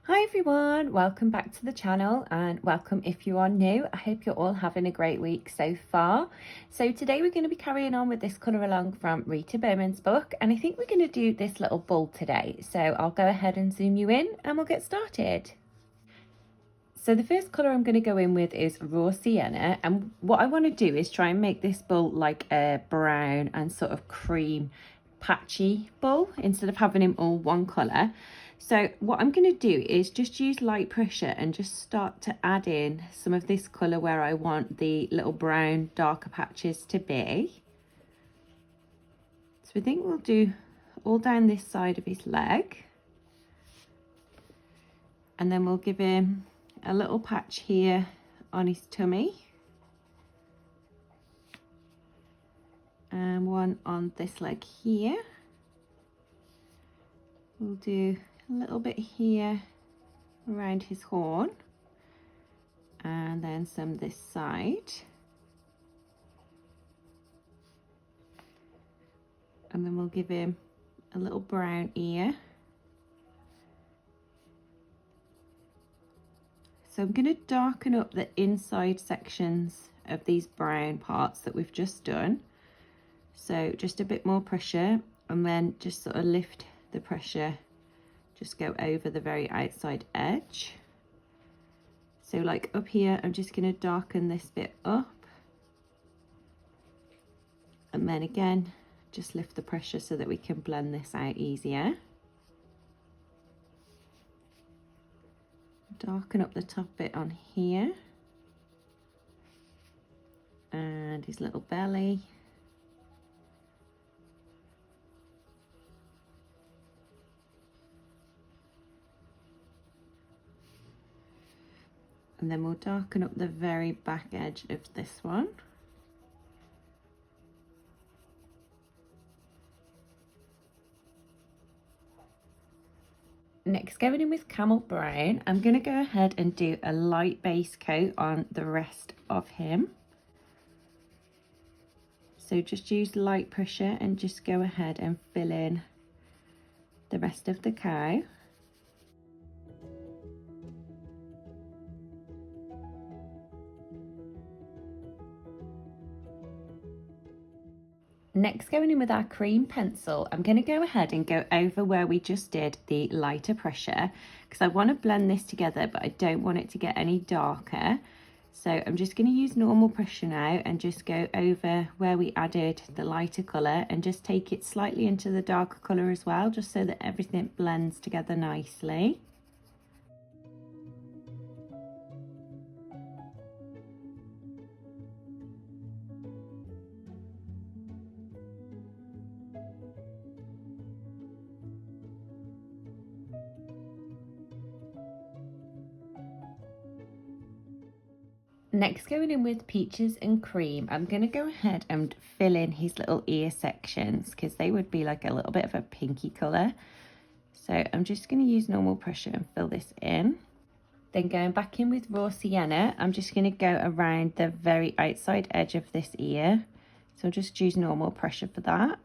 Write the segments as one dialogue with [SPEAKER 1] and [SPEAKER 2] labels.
[SPEAKER 1] Hi everyone, welcome back to the channel and welcome if you are new. I hope you're all having a great week so far. So today we're going to be carrying on with this colour along from Rita Berman's book, and I think we're going to do this little bull today. So I'll go ahead and zoom you in and we'll get started. So the first colour I'm going to go in with is raw sienna, and what I want to do is try and make this bull like a brown and sort of cream patchy bull instead of having him all one colour. So what I'm going to do is just use light pressure and just start to add in some of this colour where I want the little brown darker patches to be. So I think we'll do all down this side of his leg, and then we'll give him a little patch here on his tummy and one on this leg here. We'll do a little bit here around his horn and then some this side, and then we'll give him a little brown ear. So I'm going to darken up the inside sections of these brown parts that we've just done. So just a bit more pressure, and then just sort of lift the pressure, just go over the very outside edge. So like up here, I'm just going to darken this bit up, and then again just lift the pressure so that we can blend this out easier. Darken up the top bit on here and his little belly. And then we'll darken up the very back edge of this one. Next, going in with Camel Brown, I'm going to go ahead and do a light base coat on the rest of him. So just use light pressure and just go ahead and fill in the rest of the cow. Next, going in with our cream pencil, I'm going to go ahead and go over where we just did the lighter pressure, because I want to blend this together but I don't want it to get any darker. So I'm just going to use normal pressure now and just go over where we added the lighter colour and just take it slightly into the darker colour as well, just so that everything blends together nicely. Next, going in with peaches and cream, I'm going to go ahead and fill in his little ear sections because they would be like a little bit of a pinky colour. So I'm just going to use normal pressure and fill this in. Then going back in with raw sienna, I'm just going to go around the very outside edge of this ear. So I'll just use normal pressure for that.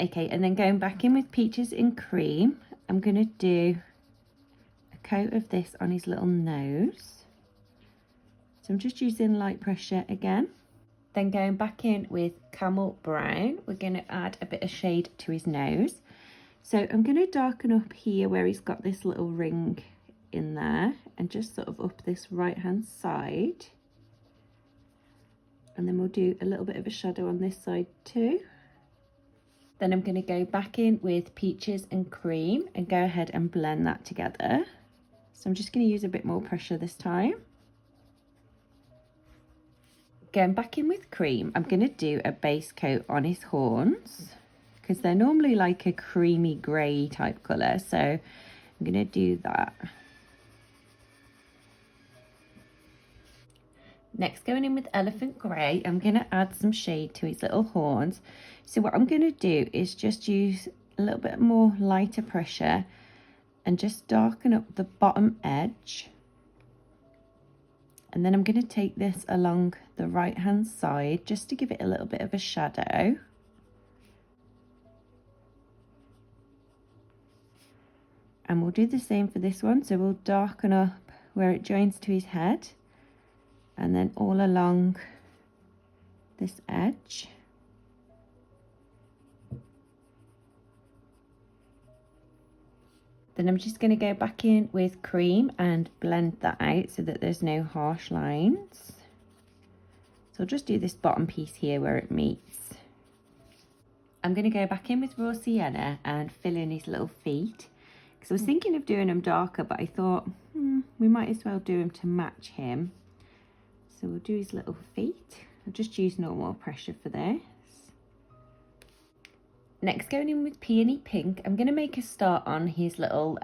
[SPEAKER 1] Okay, and then going back in with peaches and cream, I'm going to do a coat of this on his little nose. So I'm just using light pressure again. Then going back in with Camel Brown, we're going to add a bit of shade to his nose. So I'm going to darken up here where he's got this little ring in there, and just sort of up this right hand side. And then we'll do a little bit of a shadow on this side too. Then I'm going to go back in with peaches and cream and go ahead and blend that together. So I'm just going to use a bit more pressure this time. Going back in with cream, I'm going to do a base coat on his horns because they're normally like a creamy grey type colour, so I'm going to do that. Next, going in with Elephant Grey, I'm going to add some shade to his little horns. So what I'm going to do is just use a little bit more lighter pressure and just darken up the bottom edge. And then I'm going to take this along the right hand side just to give it a little bit of a shadow. And we'll do the same for this one. So we'll darken up where it joins to his head, and then all along this edge. Then I'm just going to go back in with cream and blend that out so that there's no harsh lines. So I'll just do this bottom piece here where it meets. I'm going to go back in with raw sienna and fill in his little feet, because I was thinking of doing them darker, but I thought we might as well do them to match him. So we'll do his little feet. I'll just use normal pressure for this. Next, going in with Peony Pink, I'm going to make a start on his little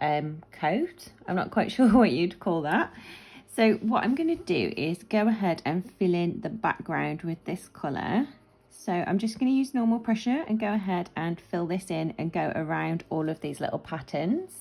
[SPEAKER 1] coat. I'm not quite sure what you'd call that. So what I'm going to do is go ahead and fill in the background with this colour. So I'm just going to use normal pressure and go ahead and fill this in and go around all of these little patterns.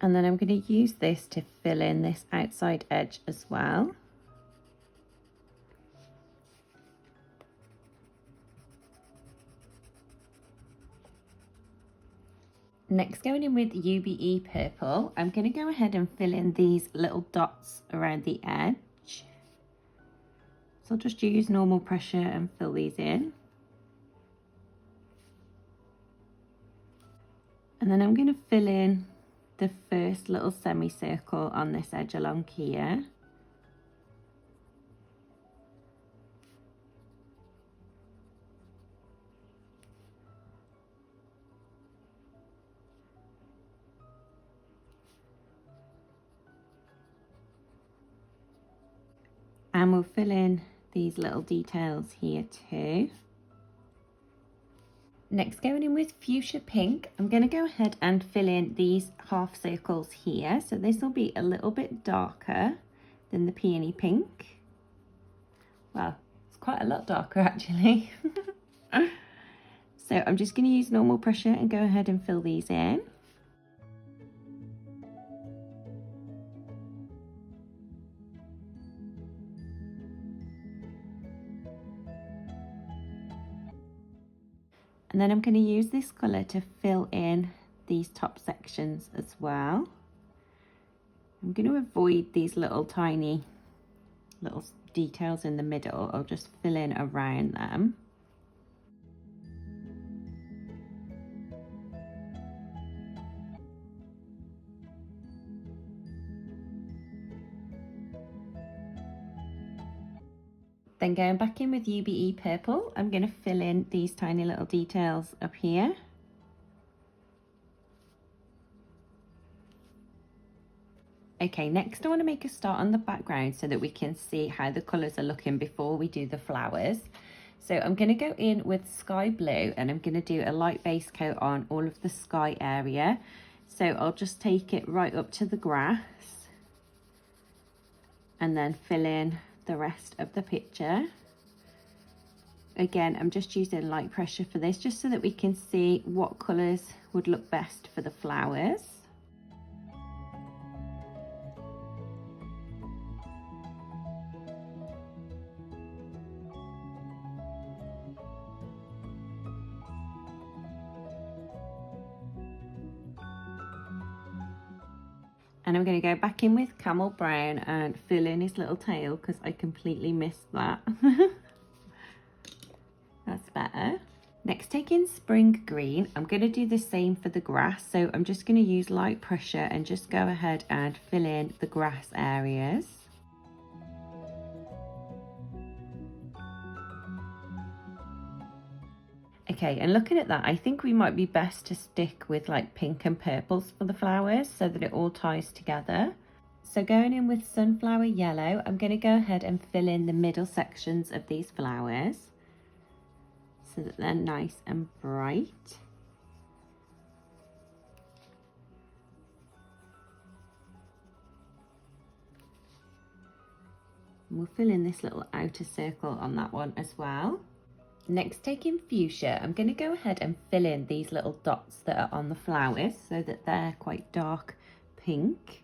[SPEAKER 1] And then I'm going to use this to fill in this outside edge as well. Next, going in with UBE purple, I'm going to go ahead and fill in these little dots around the edge. So I'll just use normal pressure and fill these in. And then I'm going to fill in the first little semicircle on this edge along here. And we'll fill in these little details here too. Next, going in with Fuchsia Pink, I'm going to go ahead and fill in these half circles here. So this will be a little bit darker than the Peony Pink. Well, it's quite a lot darker actually. So I'm just going to use normal pressure and go ahead and fill these in. And then I'm going to use this colour to fill in these top sections as well. I'm going to avoid these little tiny little details in the middle. I'll just fill in around them. Then going back in with UBE purple, I'm going to fill in these tiny little details up here. Okay, next I want to make a start on the background so that we can see how the colours are looking before we do the flowers. So I'm going to go in with sky blue and I'm going to do a light base coat on all of the sky area. So I'll just take it right up to the grass and then fill in the rest of the picture. Again, I'm just using light pressure for this just so that we can see what colours would look best for the flowers. And I'm going to go back in with Camel Brown and fill in his little tail because I completely missed that. That's better. Next, take in Spring Green. I'm going to do the same for the grass. So I'm just going to use light pressure and just go ahead and fill in the grass areas. Okay, and looking at that, I think we might be best to stick with like pink and purples for the flowers so that it all ties together. So going in with Sunflower Yellow, I'm going to go ahead and fill in the middle sections of these flowers so that they're nice and bright. And we'll fill in this little outer circle on that one as well. Next, taking Fuchsia, I'm going to go ahead and fill in these little dots that are on the flowers so that they're quite dark pink.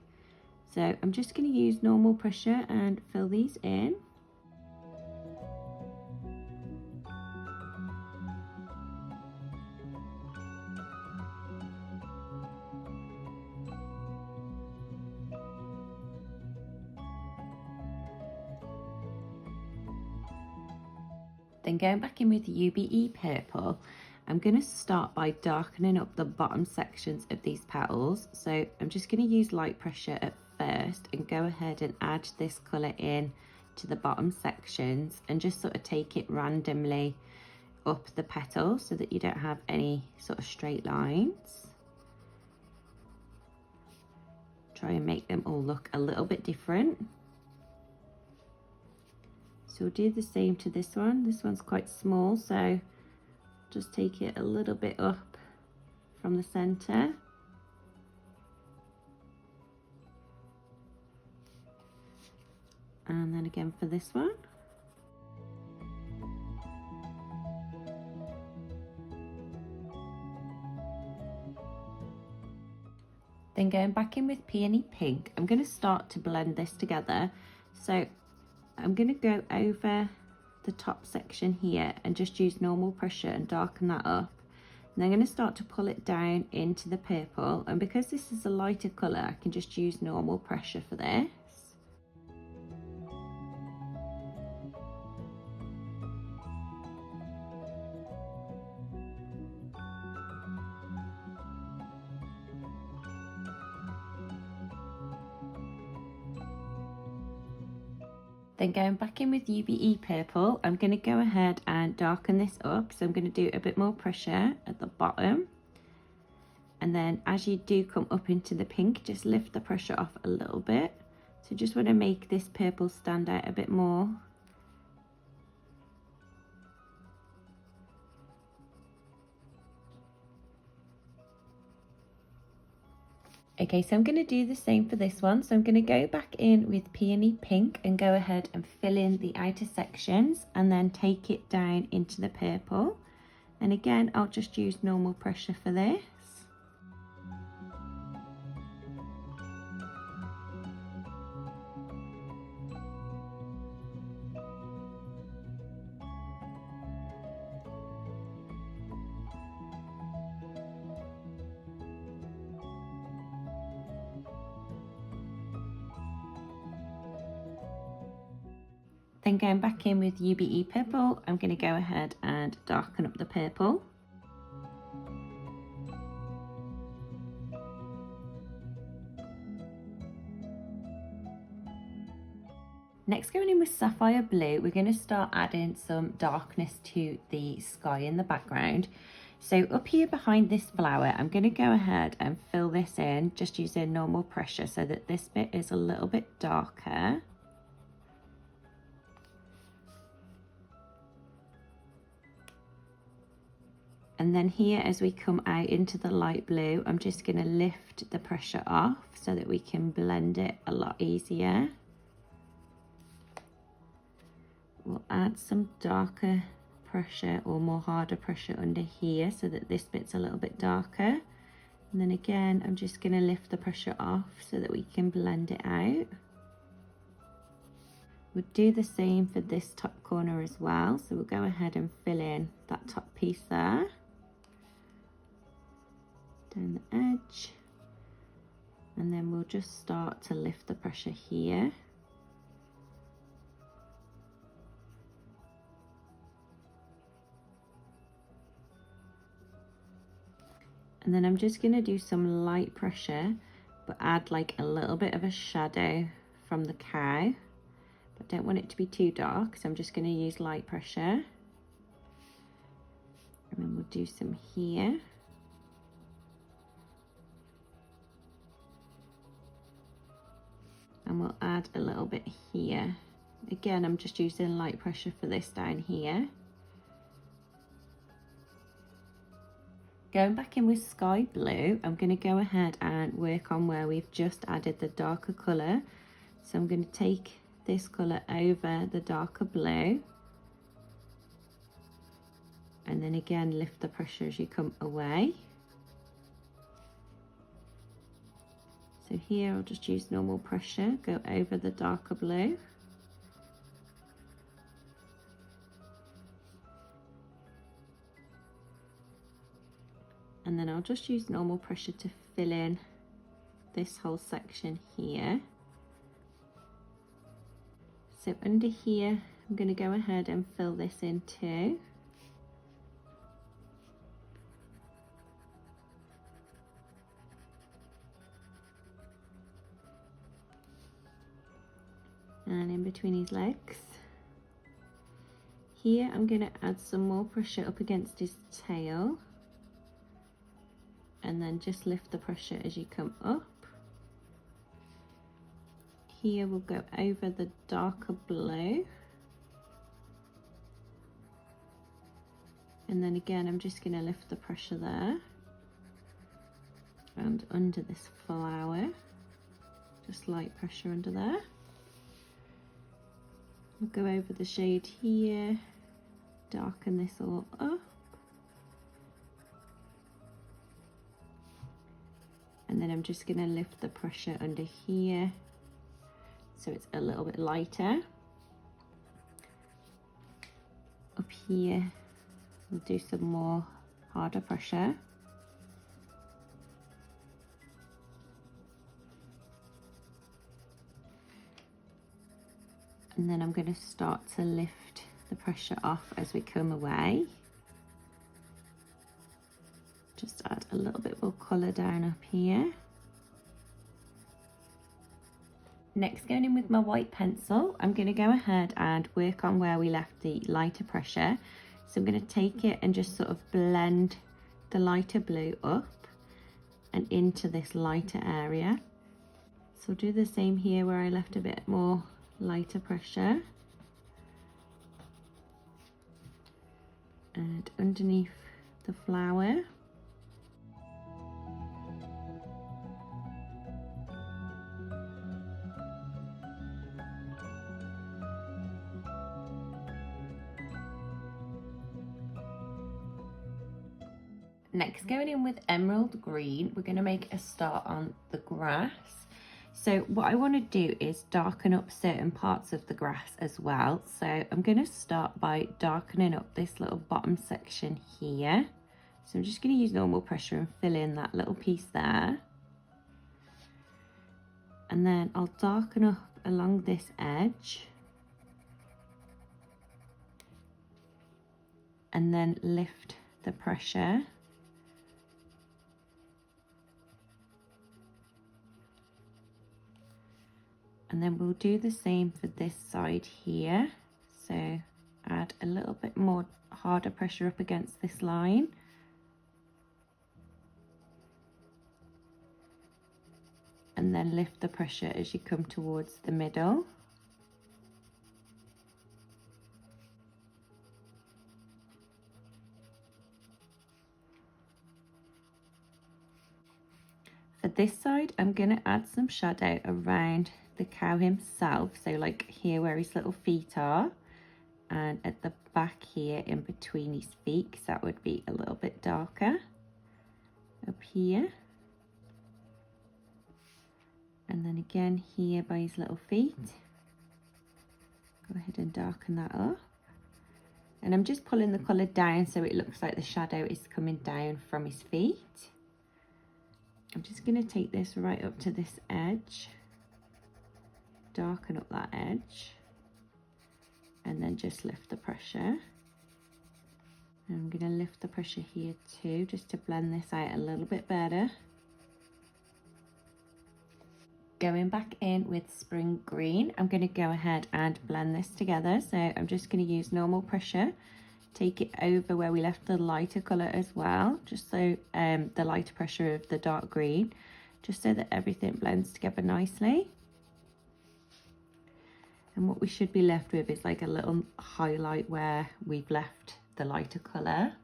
[SPEAKER 1] So I'm just going to use normal pressure and fill these in. Then going back in with UBE purple, I'm going to start by darkening up the bottom sections of these petals. So I'm just going to use light pressure at first and go ahead and add this colour in to the bottom sections and just sort of take it randomly up the petals so that you don't have any sort of straight lines. Try and make them all look a little bit different. So we'll do the same to this one. This one's quite small, so just take it a little bit up from the center. And then again for this one. Then going back in with Peony pink, I'm going to start to blend this together. So I'm going to go over the top section here and just use normal pressure and darken that up. And I'm going to start to pull it down into the purple. And because this is a lighter colour, I can just use normal pressure for this. Then going back in with UBE purple, I'm going to go ahead and darken this up. So I'm going to do a bit more pressure at the bottom. And then as you do come up into the pink, just lift the pressure off a little bit. So just want to make this purple stand out a bit more. Okay, so I'm going to do the same for this one. So I'm going to go back in with Peony pink and go ahead and fill in the outer sections and then take it down into the purple. And again, I'll just use normal pressure for this. Then going back in with UBE purple, I'm going to go ahead and darken up the purple. Next, going in with Sapphire blue, we're going to start adding some darkness to the sky in the background. So up here behind this flower, I'm going to go ahead and fill this in, just using normal pressure so that this bit is a little bit darker. And then here, as we come out into the light blue, I'm just going to lift the pressure off so that we can blend it a lot easier. We'll add some darker pressure or more harder pressure under here so that this bit's a little bit darker. And then again, I'm just going to lift the pressure off so that we can blend it out. We'll do the same for this top corner as well. So we'll go ahead and fill in that top piece there. Down the edge, and then we'll just start to lift the pressure here. And then I'm just going to do some light pressure, but add like a little bit of a shadow from the cow, but don't want it to be too dark, so I'm just going to use light pressure. And then we'll do some here. And we'll add a little bit here. Again, I'm just using light pressure for this down here. Going back in with sky blue, I'm going to go ahead and work on where we've just added the darker colour. So I'm going to take this colour over the darker blue, and then again lift the pressure as you come away. So here I'll just use normal pressure, go over the darker blue. And then I'll just use normal pressure to fill in this whole section here. So under here, I'm going to go ahead and fill this in too. And in between his legs. Here I'm going to add some more pressure up against his tail. And then just lift the pressure as you come up. Here we'll go over the darker blue. And then again, I'm just going to lift the pressure there. And under this flower, just light pressure under there. We'll go over the shade here, darken this all up. And then I'm just going to lift the pressure under here so it's a little bit lighter. Up here, we'll do some more harder pressure. And then I'm going to start to lift the pressure off as we come away. Just add a little bit more colour down up here. Next, going in with my white pencil, I'm going to go ahead and work on where we left the lighter pressure. So I'm going to take it and just sort of blend the lighter blue up and into this lighter area. So I'll do the same here where I left a bit more lighter pressure. And underneath the flower. Next, going in with emerald green, we're going to make a start on the grass. So what I want to do is darken up certain parts of the grass as well. So I'm going to start by darkening up this little bottom section here. So I'm just going to use normal pressure and fill in that little piece there. And then I'll darken up along this edge. And then lift the pressure. And then we'll do the same for this side here. So add a little bit more harder pressure up against this line. And then lift the pressure as you come towards the middle. For this side, I'm going to add some shadow around the cow himself, so like here where his little feet are, and at the back here in between his feet, because that would be a little bit darker up here, and then again here by his little feet. Go ahead and darken that up, and I'm just pulling the colour down so it looks like the shadow is coming down from his feet. I'm just going to take this right up to this edge, darken up that edge, and then just lift the pressure. And I'm going to lift the pressure here too, just to blend this out a little bit better. Going back in with spring green, I'm going to go ahead and blend this together. So I'm just going to use normal pressure, take it over where we left the lighter colour as well, just so the lighter pressure of the dark green, just so that everything blends together nicely. And what we should be left with is like a little highlight where we've left the lighter colour.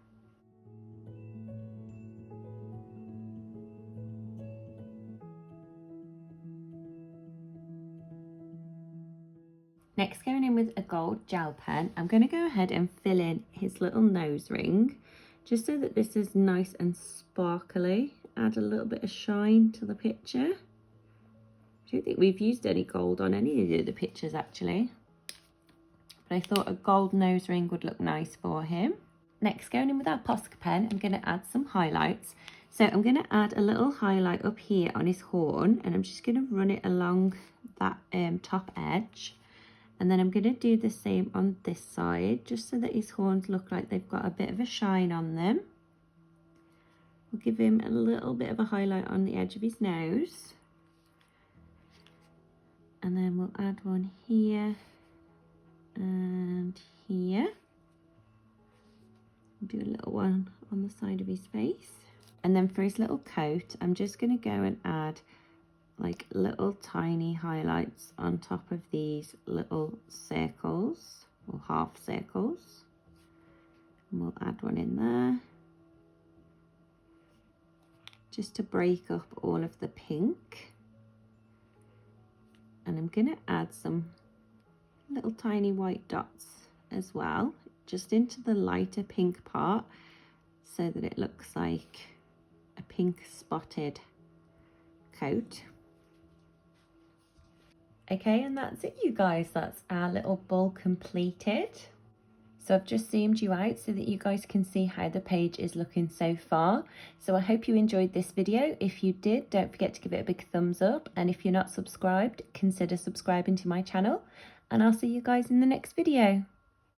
[SPEAKER 1] Next, going in with a gold gel pen, I'm going to go ahead and fill in his little nose ring, just so that this is nice and sparkly. Add a little bit of shine to the picture. I don't think we've used any gold on any of the pictures actually, but I thought a gold nose ring would look nice for him. Next, going in with our Posca pen, I'm going to add some highlights. So I'm going to add a little highlight up here on his horn, and I'm just going to run it along that top edge. And then I'm going to do the same on this side, just so that his horns look like they've got a bit of a shine on them. We'll give him a little bit of a highlight on the edge of his nose. And then we'll add one here and here. We'll do a little one on the side of his face. And then for his little coat, I'm just going to go and add like little tiny highlights on top of these little circles or half circles. And we'll add one in there just to break up all of the pink. And I'm going to add some little tiny white dots as well, just into the lighter pink part, so that it looks like a pink spotted coat. Okay, and that's it, you guys. That's our little bull completed. So I've just zoomed you out so that you guys can see how the page is looking so far. So I hope you enjoyed this video. If you did, don't forget to give it a big thumbs up. And if you're not subscribed, consider subscribing to my channel. And I'll see you guys in the next video.